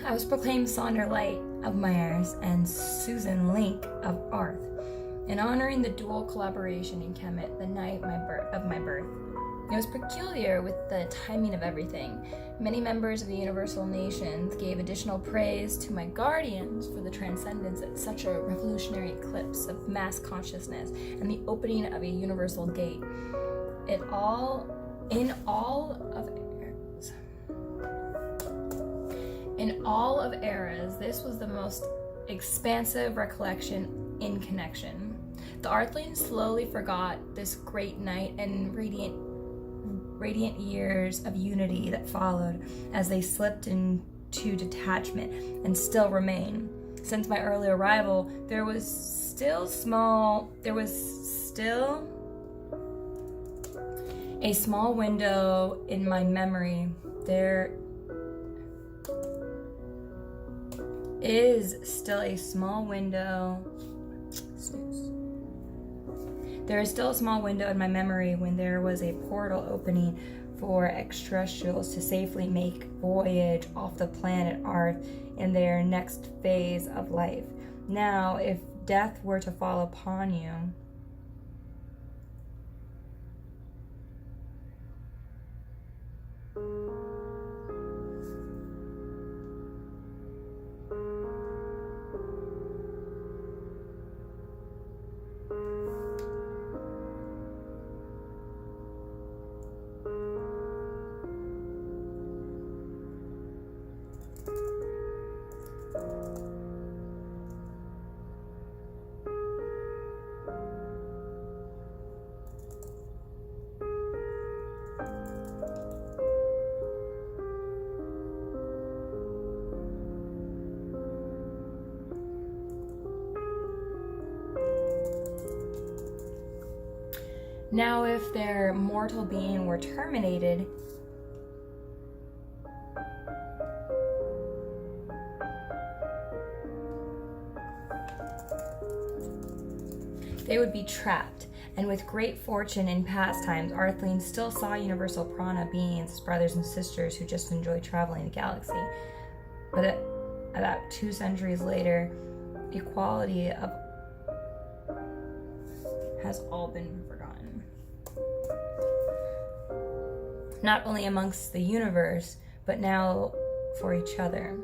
I was proclaimed Sonderlight of Myers and Susan Link of Arth, in honoring the dual collaboration in Kemet the night of my birth. It was peculiar with the timing of everything. Many members of the Universal Nations gave additional praise to my guardians for the transcendence at such a revolutionary eclipse of mass consciousness and the opening of a universal gate. In all of eras, this was the most expansive recollection in connection. The Earthlings slowly forgot this great night and radiant years of unity that followed as they slipped into detachment and still remain. Since my early arrival, there was still a small window in my memory. There is still a small window. There is still a small window in my memory when there was a portal opening for extraterrestrials to safely make voyage off the planet Earth in their next phase of life. Now, if death were to fall upon you, now if their mortal being were terminated, they would be trapped. And with great fortune in past times, Earthlings still saw universal prana beings as brothers and sisters who just enjoyed traveling the galaxy. But about 2 centuries later, equality has all been forgotten. Not only amongst the universe, but now for each other.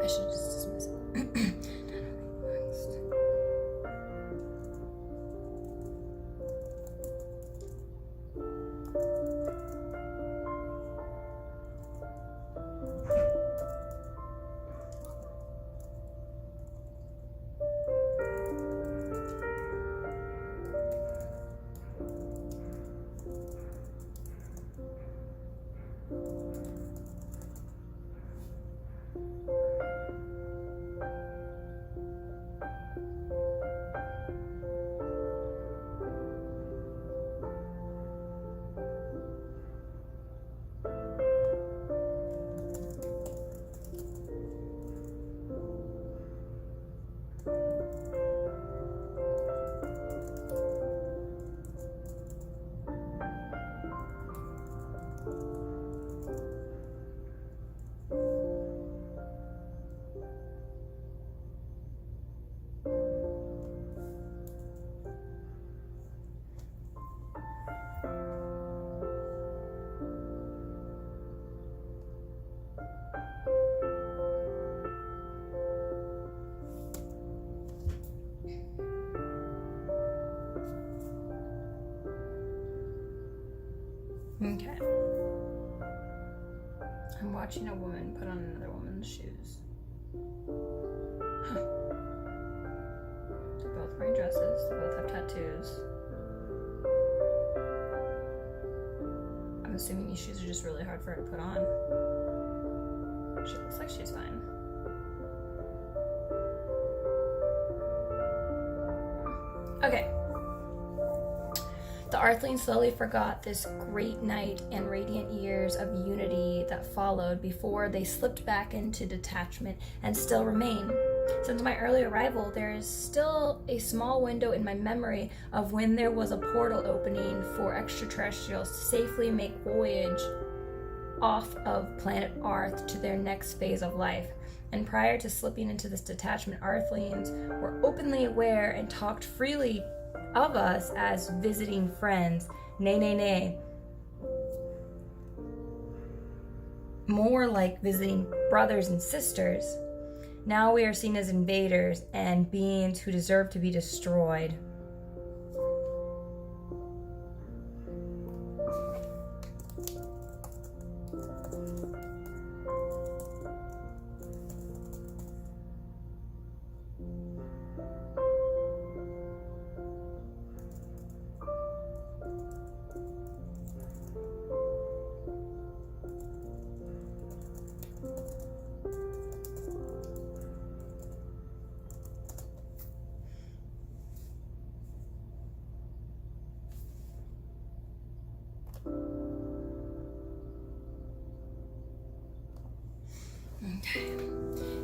I should just dismiss it. Okay. I'm watching a woman put on another woman's shoes. Huh. They're both wearing dresses. They both have tattoos. I'm assuming these shoes are just really hard for her to put on. She looks like she's fine. Okay. The Earthlings slowly forgot this great night and radiant years of unity that followed before they slipped back into detachment and still remain. Since my early arrival, there is still a small window in my memory of when there was a portal opening for extraterrestrials to safely make voyage off of planet Earth to their next phase of life. And prior to slipping into this detachment, Earthlings were openly aware and talked freely of us as visiting friends. Nay. More like visiting brothers and sisters. Now we are seen as invaders and beings who deserve to be destroyed.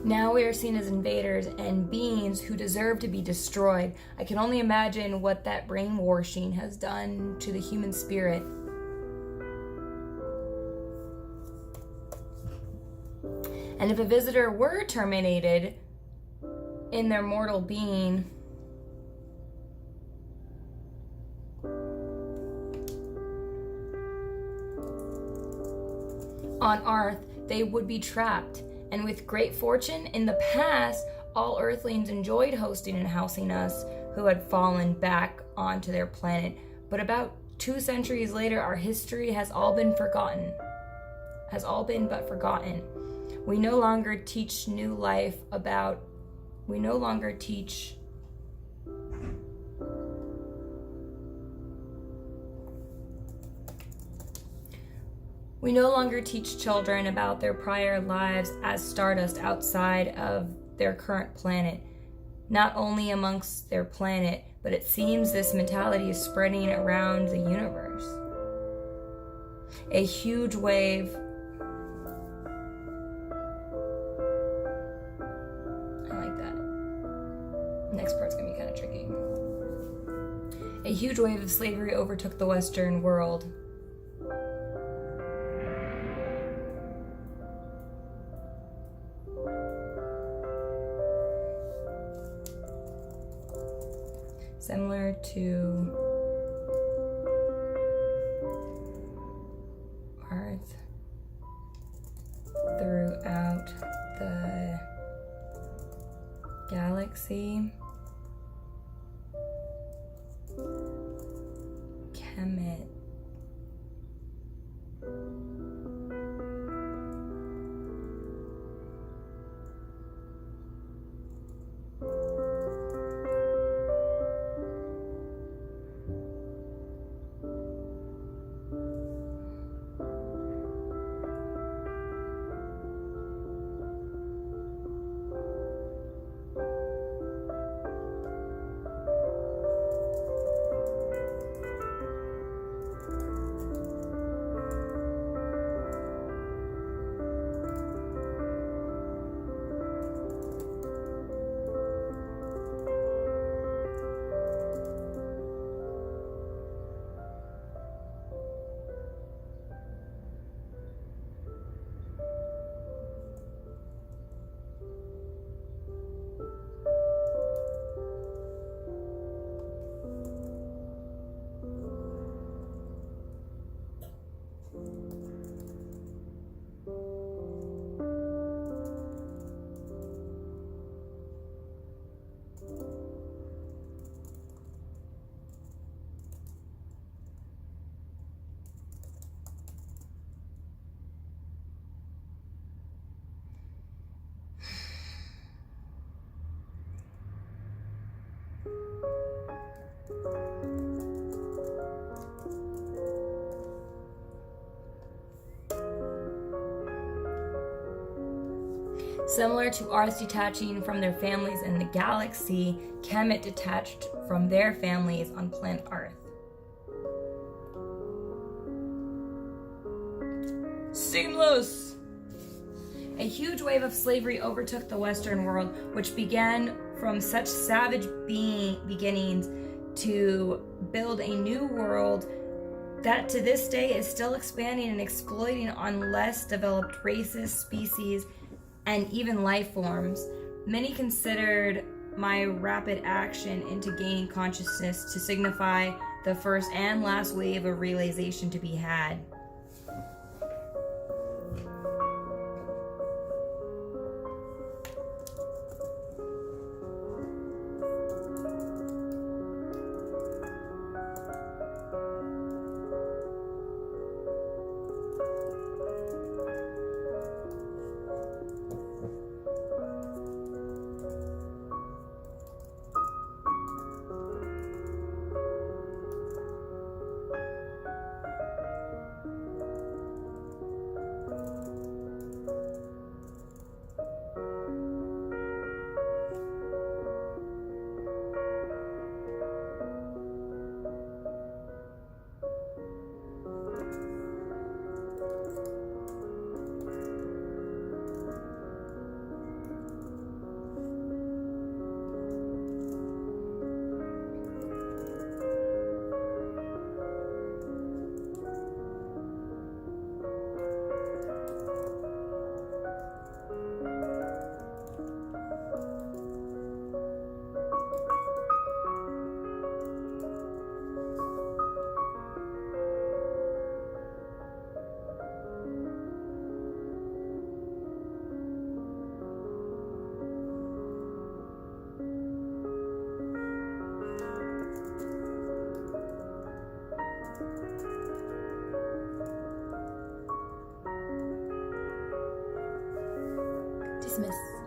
Now we are seen as invaders and beings who deserve to be destroyed. I can only imagine what that brainwashing has done to the human spirit. And if a visitor were terminated in their mortal being, on Earth, they would be trapped. And with great fortune, in the past, all Earthlings enjoyed hosting and housing us who had fallen back onto their planet. But about 2 centuries later, our history has all been forgotten. Has all been but forgotten. We no longer teach new life about, we no longer teach children about their prior lives as stardust outside of their current planet. Not only amongst their planet, but it seems this mentality is spreading around the universe. A huge wave next part's gonna be kind of tricky. A huge wave of slavery overtook the Western world. Similar to Earth throughout the galaxy. Kemet Similar to Earth detaching from their families in the galaxy, Kemet detached from their families on planet Earth. Seamless! A huge wave of slavery overtook the Western world, which began from such savage beginnings to build a new world that to this day is still expanding and exploiting on less developed races, species, and even life forms. Many considered my rapid action into gaining consciousness to signify the first and last wave of realization to be had. Christmas.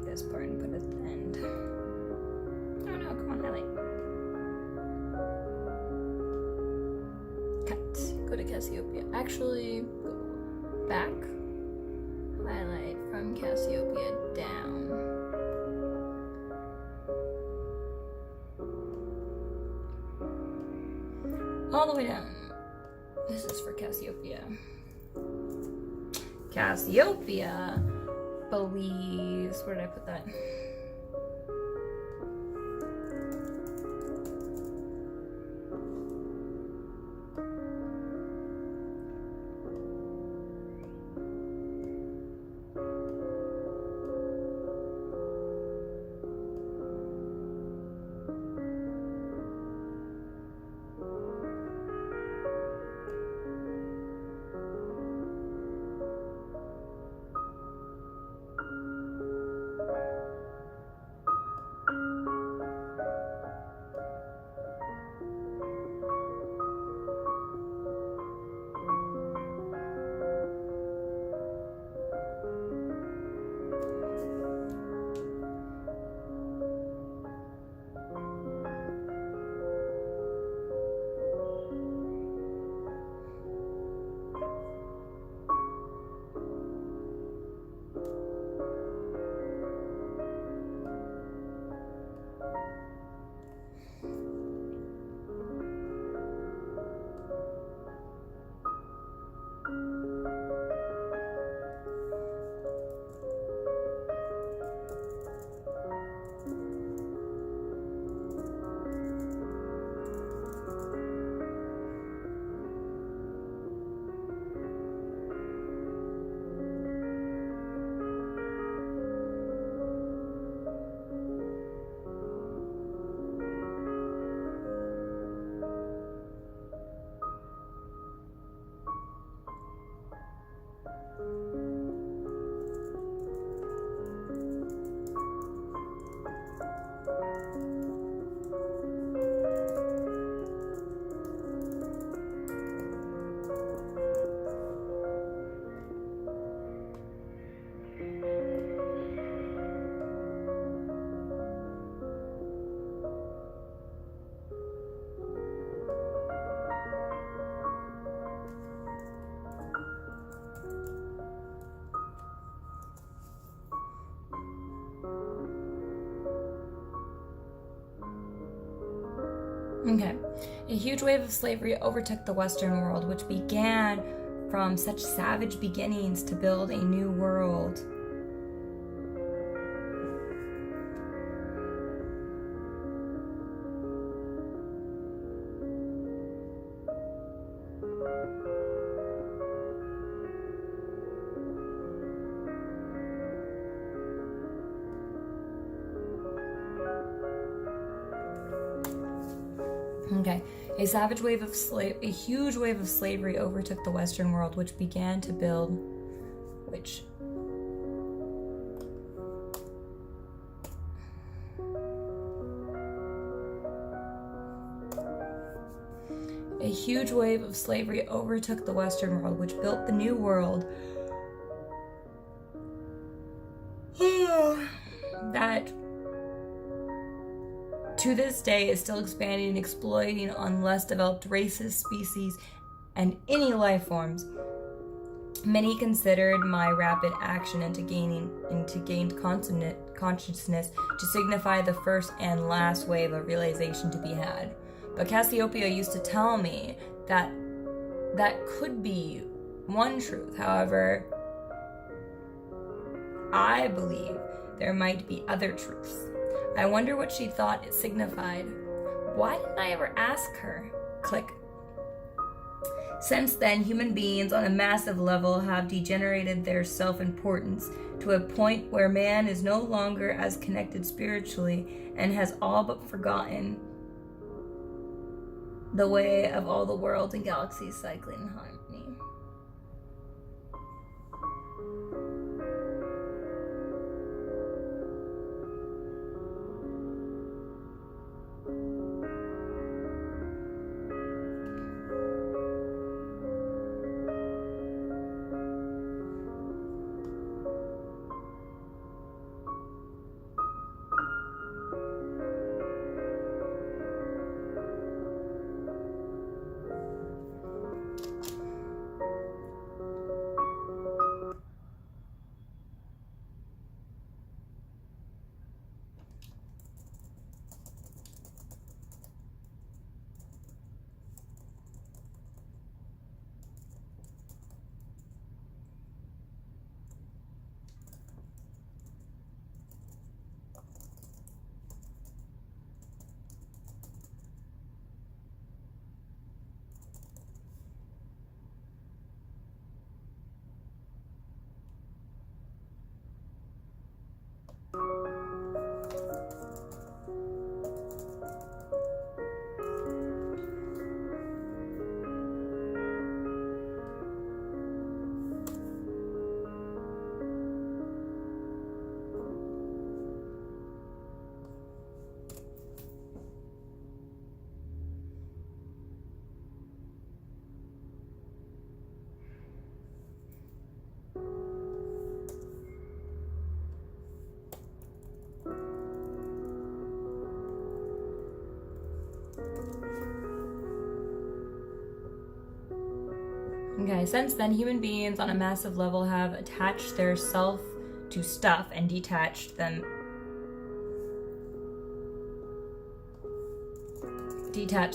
This part and put it at the end. Oh no, come on, highlight. Cut. Go to Cassiopeia. Actually, go back. Highlight from Cassiopeia down. All the way down. This is for Cassiopeia. Cassiopeia believes, where did I put that? Okay. A huge wave of slavery overtook the Western world, which began from such savage beginnings to build a new world. Okay. A huge wave of slavery overtook the Western world, which began to build, A huge wave of slavery overtook the Western world, which built the New World that to this day is still expanding and exploiting on less developed races, species, and any life forms. Many considered my rapid action into gained consciousness to signify the first and last wave of realization to be had. But Cassiopeia used to tell me that could be one truth. However, I believe there might be other truths. I wonder what she thought it signified. Why didn't I ever ask her? Click. Since then, human beings on a massive level have degenerated their self-importance to a point where man is no longer as connected spiritually and has all but forgotten the way of all the worlds and galaxies cycling in harmony. Okay, since then, human beings on a massive level have attached their self to stuff and detached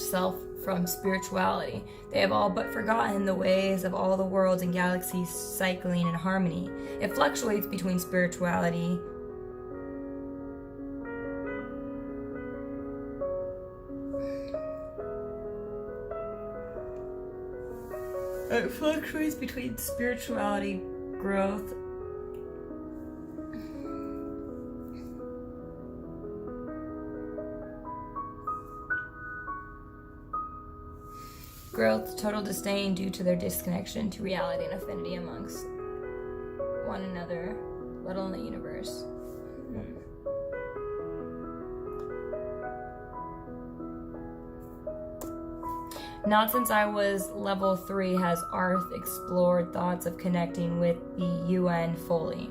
self from spirituality. They have all but forgotten the ways of all the worlds and galaxies cycling in harmony. It fluctuates between spirituality growth, total disdain due to their disconnection to reality and affinity amongst one another, let alone the universe. Not since I was level 3 has Arth explored thoughts of connecting with the UN fully.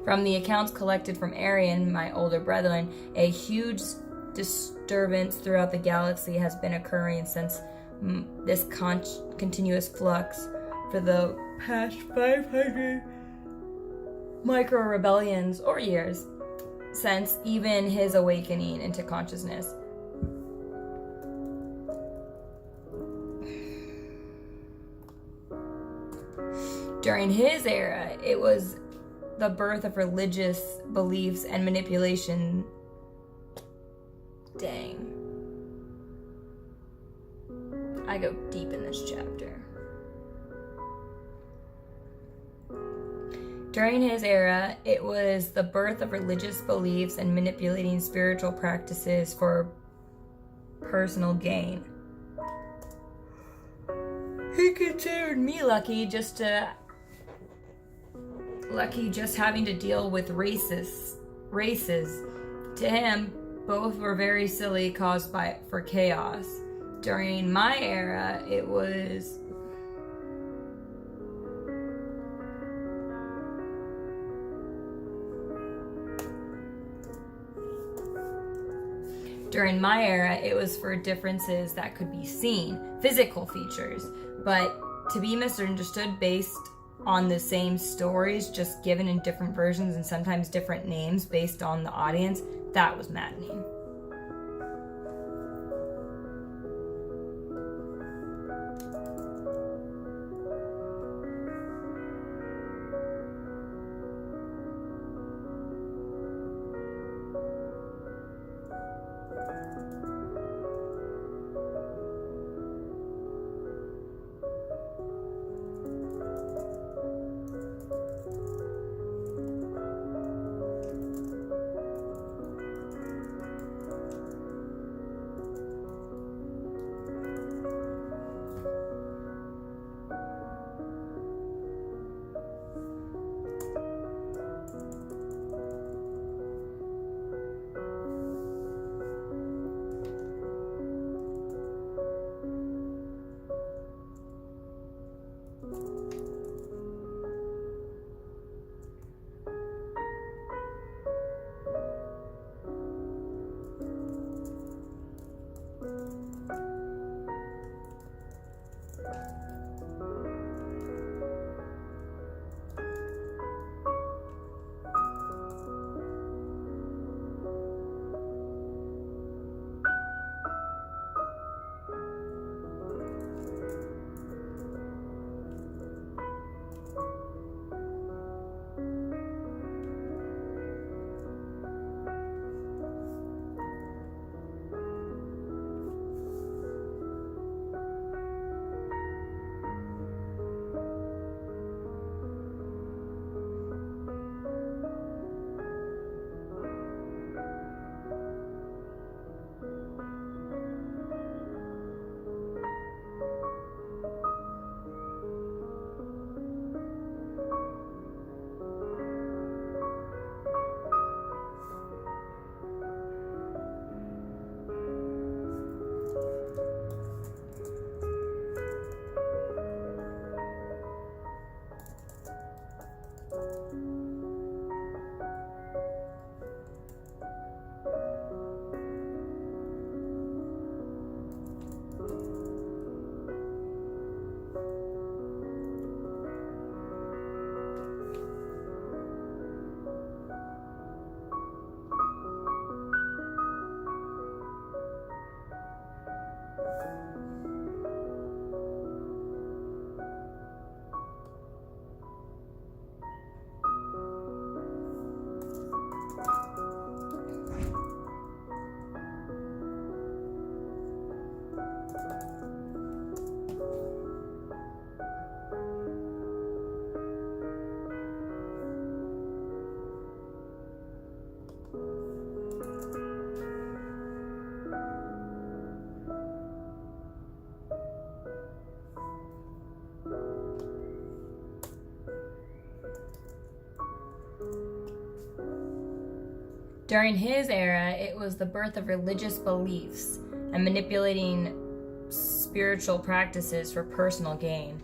From the accounts collected from Arian, my older brethren, a huge disturbance throughout the galaxy has been occurring since this continuous flux for the past 500 micro-rebellions or years. sense, even his awakening into consciousness. During his era, it was the birth of religious beliefs and manipulation. Dang. I go deep in this chapter. During his era, it was the birth of religious beliefs and manipulating spiritual practices for personal gain. He considered me lucky just having to deal with races. To him, both were very silly, caused for chaos. During my era, it was for differences that could be seen, physical features, but to be misunderstood based on the same stories, just given in different versions and sometimes different names based on the audience, that was maddening. During his era, it was the birth of religious beliefs and manipulating spiritual practices for personal gain.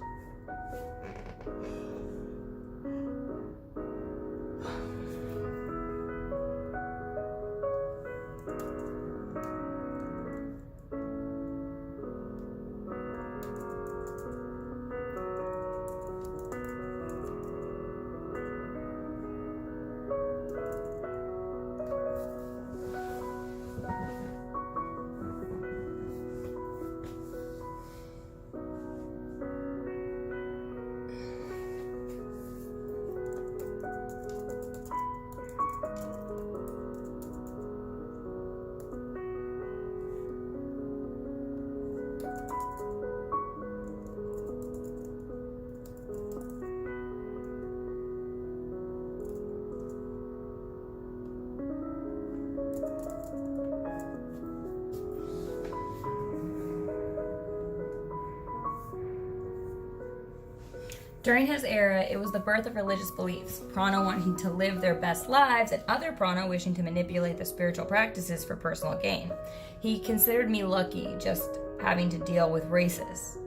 During his era, it was the birth of religious beliefs, prana wanting to live their best lives, and other prana wishing to manipulate the spiritual practices for personal gain. He considered me lucky just having to deal with racists.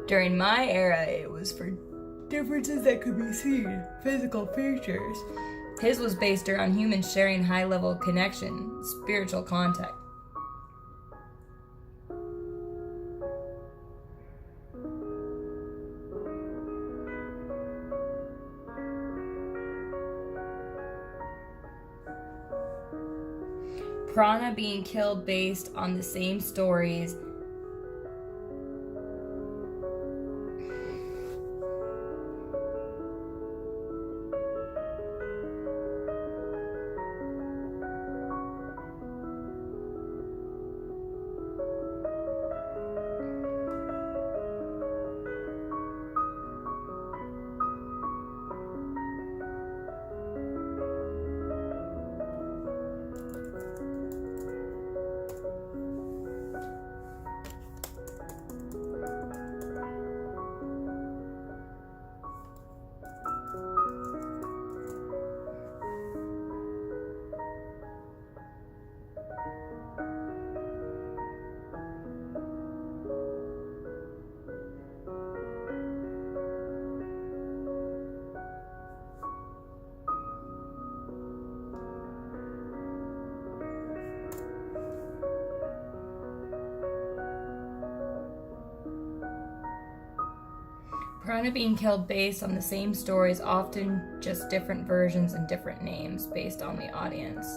During my era, it was for differences that could be seen, physical features. His was based around humans sharing high-level connection, spiritual contact. Prana being killed based on the same stories. Prana being killed based on the same stories, often just different versions and different names based on the audience.